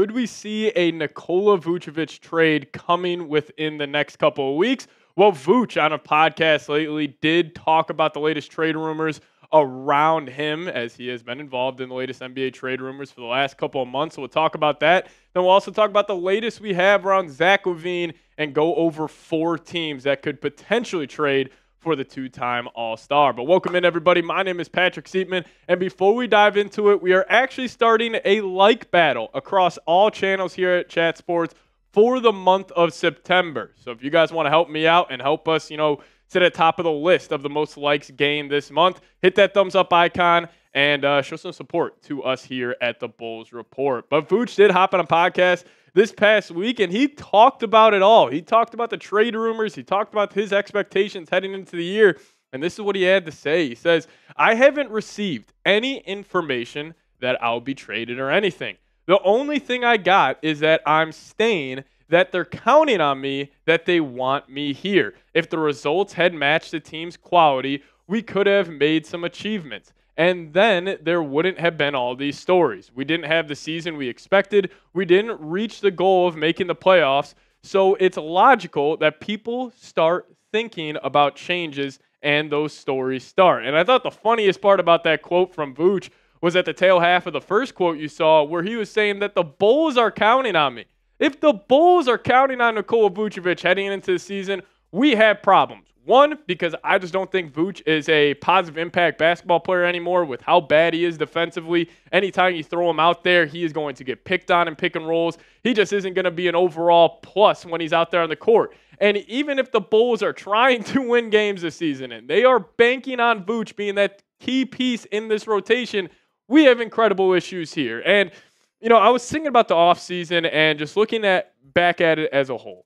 could we see a Nikola Vucevic trade coming within the next couple of weeks? Well, Vooch on a podcast lately did talk about the latest trade rumors around him, as he has been involved in the latest NBA trade rumors for the last couple of months. So we'll talk about that. Then we'll also talk about the latest we have around Zach LaVine and go over 4 teams that could potentially trade for the 2-time All-Star. But welcome in, everybody. My name is Patrick Siepman, and before we dive into it, we are actually starting a like battle across all channels here at Chat Sports for the month of September. So if you guys want to help me out and help us, sit at the top of the list of the most likes gained this month, hit that thumbs up icon and show some support to us here at the Bulls Report. But Vooch did hop on a podcast this past week, and he talked about it all. He talked about the trade rumors. He talked about his expectations heading into the year, and this is what he had to say. He says, "I haven't received any information that I'll be traded or anything. The only thing I got is that I'm staying, that they're counting on me, that they want me here. If the results had matched the team's quality, we could have made some achievements. And then there wouldn't have been all these stories. We didn't have the season we expected. We didn't reach the goal of making the playoffs. So it's logical that people start thinking about changes and those stories start." And I thought the funniest part about that quote from Vooch was at the tail half of the first quote you saw, where he was saying that the Bulls are counting on me. If the Bulls are counting on Nikola Vucevic heading into the season, we have problems. One, because I just don't think Vooch is a positive impact basketball player anymore with how bad he is defensively. Anytime you throw him out there, he is going to get picked on in pick and rolls. He just isn't going to be an overall plus when he's out there on the court. And even if the Bulls are trying to win games this season and they are banking on Vooch being that key piece in this rotation, we have incredible issues here. And, I was thinking about the offseason and just looking back at it as a whole.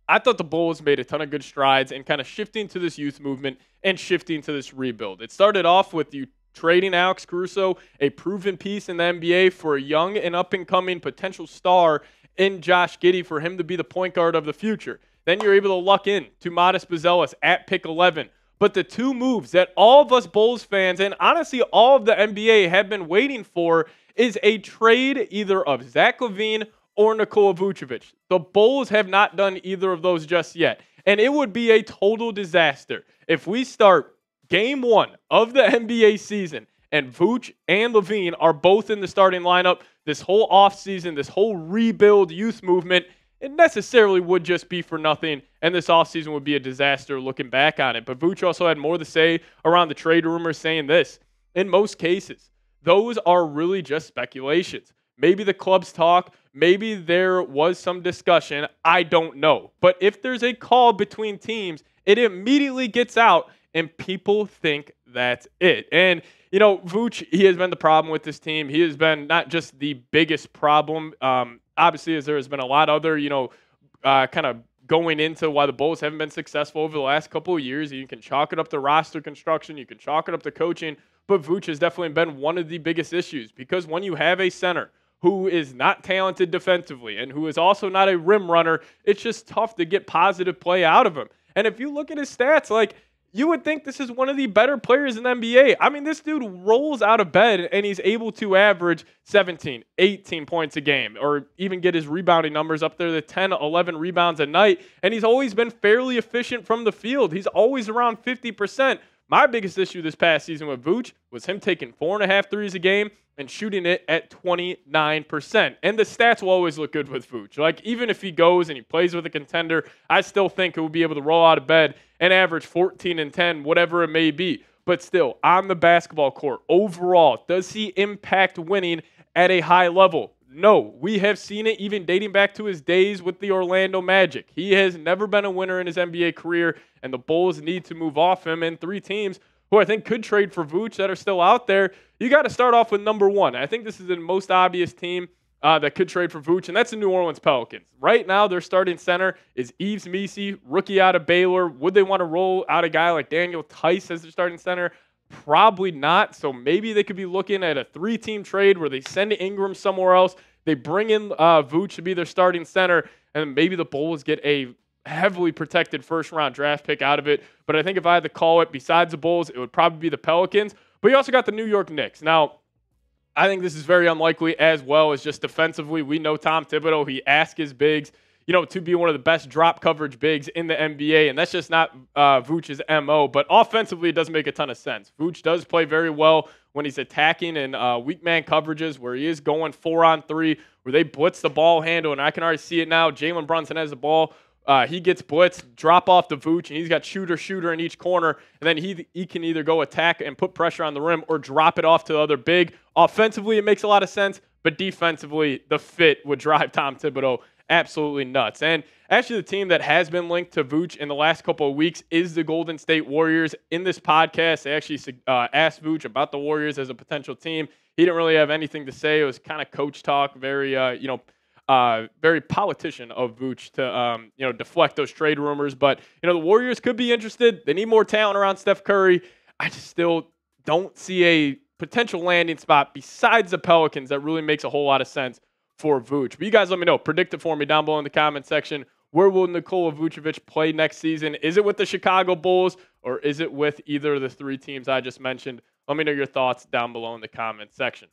I thought the Bulls made a ton of good strides in kind of shifting to this youth movement and shifting to this rebuild. It started off with you trading Alex Caruso, a proven piece in the NBA, for a young and up-and-coming potential star in Josh Giddey for him to be the point guard of the future. Then you're able to luck in to Modest Buzelis at pick 11. But the 2 moves that all of us Bulls fans and honestly all of the NBA have been waiting for is a trade either of Zach LaVine or Nikola Vucevic. The Bulls have not done either of those just yet. And it would be a total disaster if we start game 1 of the NBA season and Vooch and LaVine are both in the starting lineup. This whole offseason, this whole rebuild youth movement, it necessarily would just be for nothing, and this offseason would be a disaster looking back on it. But Vooch also had more to say around the trade rumors, saying this: in most cases, those are really just speculations. Maybe the clubs talk. Maybe there was some discussion. I don't know. But if there's a call between teams, it immediately gets out, and people think that's it. And, Vooch, he has been the problem with this team. He has been not just the biggest problem, obviously, as there has been a lot other, kind of going into why the Bulls haven't been successful over the last couple of years. You can chalk it up to roster construction. You can chalk it up to coaching. But Vooch has definitely been one of the biggest issues, because when you have a center who is not talented defensively and who is also not a rim runner, it's just tough to get positive play out of him. And if you look at his stats, you would think this is one of the better players in the NBA. I mean, this dude rolls out of bed and he's able to average 17, 18 points a game, or even get his rebounding numbers up there to 10, 11 rebounds a night. And he's always been fairly efficient from the field. He's always around 50%. My biggest issue this past season with Vooch was him taking 4.5 threes a game and shooting it at 29%. And the stats will always look good with Vooch. Even if he goes and he plays with a contender, I still think he will be able to roll out of bed and average 14 and 10, whatever it may be. But still, on the basketball court, overall, does he impact winning at a high level? No. We have seen it even dating back to his days with the Orlando Magic. He has never been a winner in his NBA career, and the Bulls need to move off him. And 3 teams who I think could trade for Vooch that are still out there, you got to start off with number 1. I think this is the most obvious team that could trade for Vooch, and that's the New Orleans Pelicans. Right now, their starting center is Yves Missi, rookie out of Baylor. Would they want to roll out a guy like Daniel Tice as their starting center? Probably not. So maybe they could be looking at a 3-team trade where they send Ingram somewhere else. They bring in Vooch to be their starting center, and maybe the Bulls get a heavily protected first-round draft pick out of it. But I think if I had to call it, besides the Bulls, it would probably be the Pelicans. But you also got the New York Knicks. Now, I think this is very unlikely, as well as just defensively. We know Tom Thibodeau, he asks his bigs, to be one of the best drop coverage bigs in the NBA, and that's just not Vucevic's MO. But offensively, it doesn't make a ton of sense. Vucevic does play very well when he's attacking in weak man coverages, where he is going 4-on-3, where they blitz the ball handle, and I can already see it now. Jalen Brunson has the ball. He gets blitzed, drop off the Vucevic, and he's got shooter in each corner, and then he can either go attack and put pressure on the rim or drop it off to the other big. Offensively, it makes a lot of sense, but defensively, the fit would drive Tom Thibodeau absolutely nuts. And actually, the team that has been linked to Vucevic in the last couple of weeks is the Golden State Warriors. In this podcast, they actually asked Vucevic about the Warriors as a potential team. He didn't really have anything to say. It was kind of coach talk, very very politician of Vucevic to deflect those trade rumors. But the Warriors could be interested. They need more talent around Steph Curry. I just still don't see a potential landing spot besides the Pelicans that really makes a whole lot of sense for Vucevic. But you guys let me know. Predict it for me down below in the comment section. Where will Nikola Vucevic play next season? Is it with the Chicago Bulls or is it with either of the three teams I just mentioned? Let me know your thoughts down below in the comment section.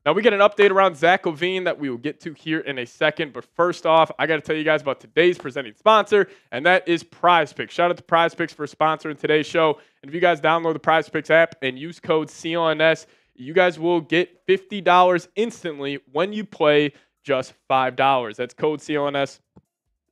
Now, we get an update around Zach LaVine that we will get to here in a second. But first off, I got to tell you guys about today's presenting sponsor, and that is Prize Picks. Shout out to Prize Picks for sponsoring today's show. And if you guys download the Prize Picks app and use code CLNS, you guys will get $50 instantly when you play just $5. That's code CLNS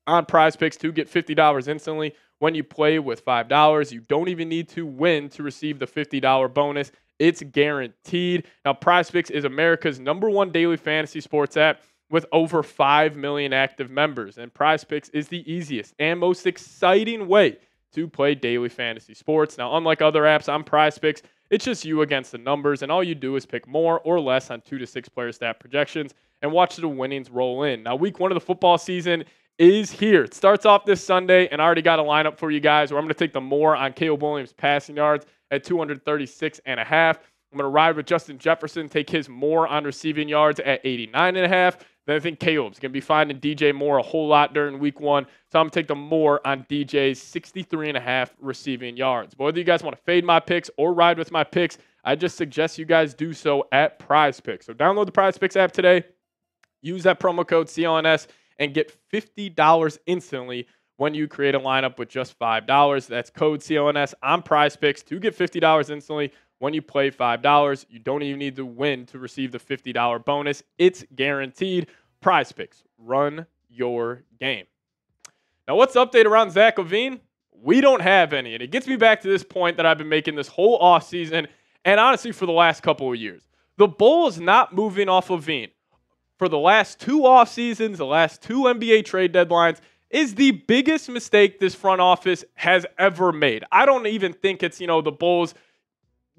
on Prize Picks to get $50 instantly when you play with $5. You don't even need to win to receive the $50 bonus. It's guaranteed. Now, Prize Picks is America's #1 daily fantasy sports app with over 5 million active members. And Prize Picks is the easiest and most exciting way to play daily fantasy sports. Now, unlike other apps on Prize Picks, it's just you against the numbers, and all you do is pick more or less on 2 to 6 player stat projections and watch the winnings roll in. Now, week 1 of the football season is here. It starts off this Sunday, and I already got a lineup for you guys where I'm going to take the more on Caleb Williams passing yards at 236.5. I'm going to ride with Justin Jefferson, take his more on receiving yards at 89.5. Then I think Caleb's going to be finding DJ Moore a whole lot during week 1. So I'm going to take the more on DJ's 63.5 receiving yards. But whether you guys want to fade my picks or ride with my picks, I just suggest you guys do so at Prize Picks. So download the Prize Picks app today. Use that promo code CLNS and get $50 instantly when you create a lineup with just $5. That's code CLNS on Prize Picks to get $50 instantly when you play $5. You don't even need to win to receive the $50 bonus. It's guaranteed. Prize Picks. Run your game. Now, what's the update around Zach LaVine? We don't have any. And it gets me back to this point that I've been making this whole offseason and honestly for the last couple of years. The Bulls not moving off LaVine for the last 2 off seasons, the last 2 NBA trade deadlines, is the biggest mistake this front office has ever made. I don't even think it's, the Bulls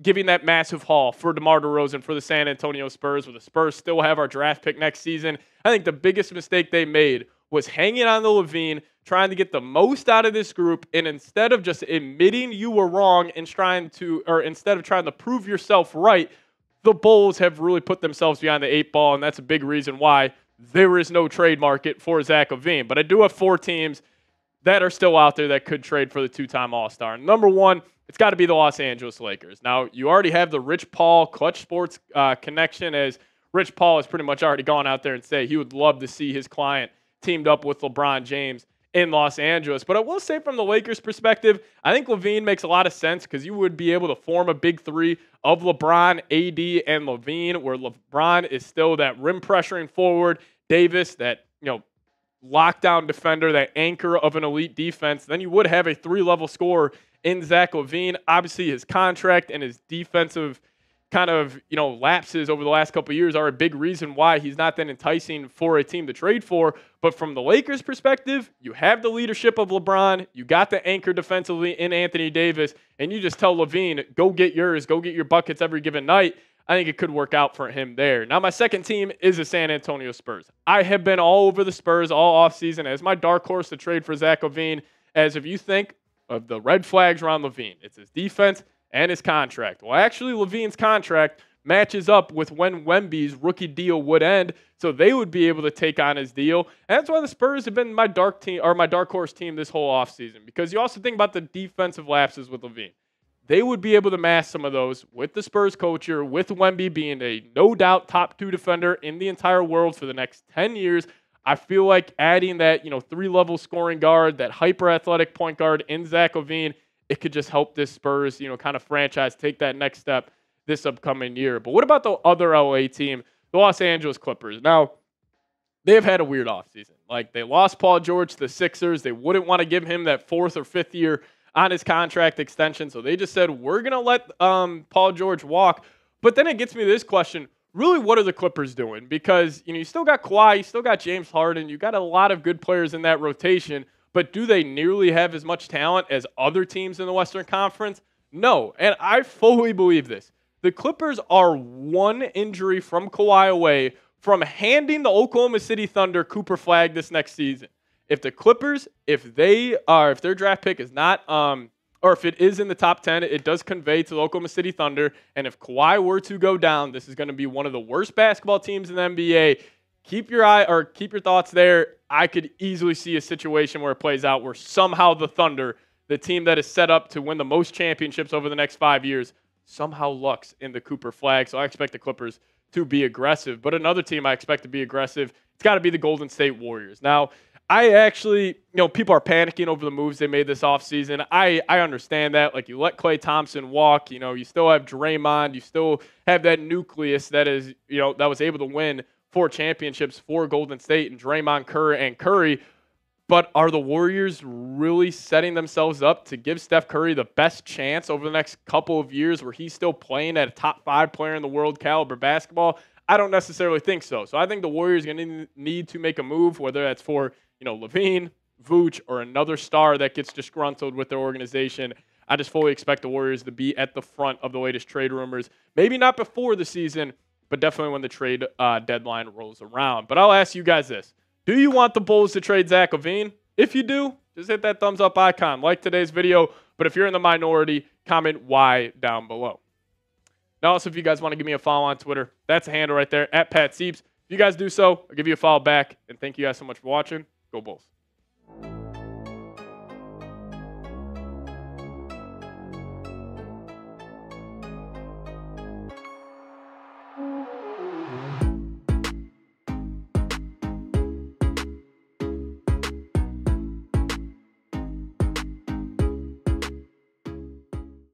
giving that massive haul for DeMar DeRozan for the San Antonio Spurs, where the Spurs still have our draft pick next season. I think the biggest mistake they made was hanging on the LaVine, trying to get the most out of this group, and instead of just admitting you were wrong and instead of trying to prove yourself right, the Bulls have really put themselves behind the 8 ball, and that's a big reason why there is no trade market for Zach LaVine. But I do have 4 teams that are still out there that could trade for the 2-time All-Star. Number 1, it's got to be the Los Angeles Lakers. Now, you already have the Rich Paul Clutch Sports connection, as Rich Paul has pretty much already gone out there and say he would love to see his client teamed up with LeBron James in Los Angeles. But I will say from the Lakers' perspective, I think LaVine makes a lot of sense because you would be able to form a big 3 of LeBron, AD, and LaVine, where LeBron is still that rim pressuring forward, Davis, that, lockdown defender, that anchor of an elite defense. Then you would have a 3-level scorer in Zach LaVine. Obviously, his contract and his defensive kind of, lapses over the last couple of years are a big reason why he's not that enticing for a team to trade for. But from the Lakers' perspective, you have the leadership of LeBron, you got the anchor defensively in Anthony Davis, and you just tell LaVine, go get yours, go get your buckets every given night. I think it could work out for him there. Now, my second team is the San Antonio Spurs. I have been all over the Spurs all offseason as my dark horse to trade for Zach LaVine, as if you think of the red flags around LaVine, it's his defense and his contract. Well, actually, LaVine's contract matches up with when Wemby's rookie deal would end, so they would be able to take on his deal. And that's why the Spurs have been my dark horse team this whole offseason, because you also think about the defensive lapses with LaVine. they would be able to mask some of those with the Spurs culture, with Wemby being a no doubt top 2 defender in the entire world for the next 10 years. I feel like adding that, 3-level scoring guard, that hyper athletic point guard in Zach LaVine, it could just help this Spurs, kind of franchise take that next step this upcoming year. But what about the other LA team, the Los Angeles Clippers? Now, they've had a weird offseason. Like, they lost Paul George to the Sixers. They wouldn't want to give him that 4th or 5th year on his contract extension. So they just said, we're going to let Paul George walk. But then it gets me to this question. Really, what are the Clippers doing? Because, you still got Kawhi, you still got James Harden, you got a lot of good players in that rotation. But do they nearly have as much talent as other teams in the Western Conference? No. And I fully believe this. The Clippers are one injury from Kawhi away from handing the Oklahoma City Thunder Cooper Flag this next season. If the Clippers, if their draft pick is not, or if it is in the top 10, it does convey to the Oklahoma City Thunder. And if Kawhi were to go down, this is going to be one of the worst basketball teams in the NBA. Keep your thoughts there. I could easily see a situation where it plays out where somehow the Thunder, the team that is set up to win the most championships over the next 5 years, somehow lucks in the Cooper Flag. So I expect the Clippers to be aggressive. But another team I expect to be aggressive, it's got to be the Golden State Warriors. Now, I actually, people are panicking over the moves they made this offseason. I understand that. Like, you let Klay Thompson walk, you still have Draymond, you still have that nucleus that is, that was able to win 4 championships for Golden State and Draymond, Curry. But are the Warriors really setting themselves up to give Steph Curry the best chance over the next couple of years where he's still playing at a top 5 player in the world caliber basketball? I don't necessarily think so. So I think the Warriors are going to need to make a move, whether that's for, LaVine, Vooch, or another star that gets disgruntled with their organization. I just fully expect the Warriors to be at the front of the latest trade rumors. Maybe not before the season, but definitely when the trade deadline rolls around. But I'll ask you guys this. Do you want the Bulls to trade Zach LaVine? If you do, just hit that thumbs up icon. Like today's video. But if you're in the minority, comment why down below. Now, also, if you guys want to give me a follow on Twitter, that's a handle right there, @PatSieps. If you guys do so, I'll give you a follow back. And thank you guys so much for watching. Go Bulls.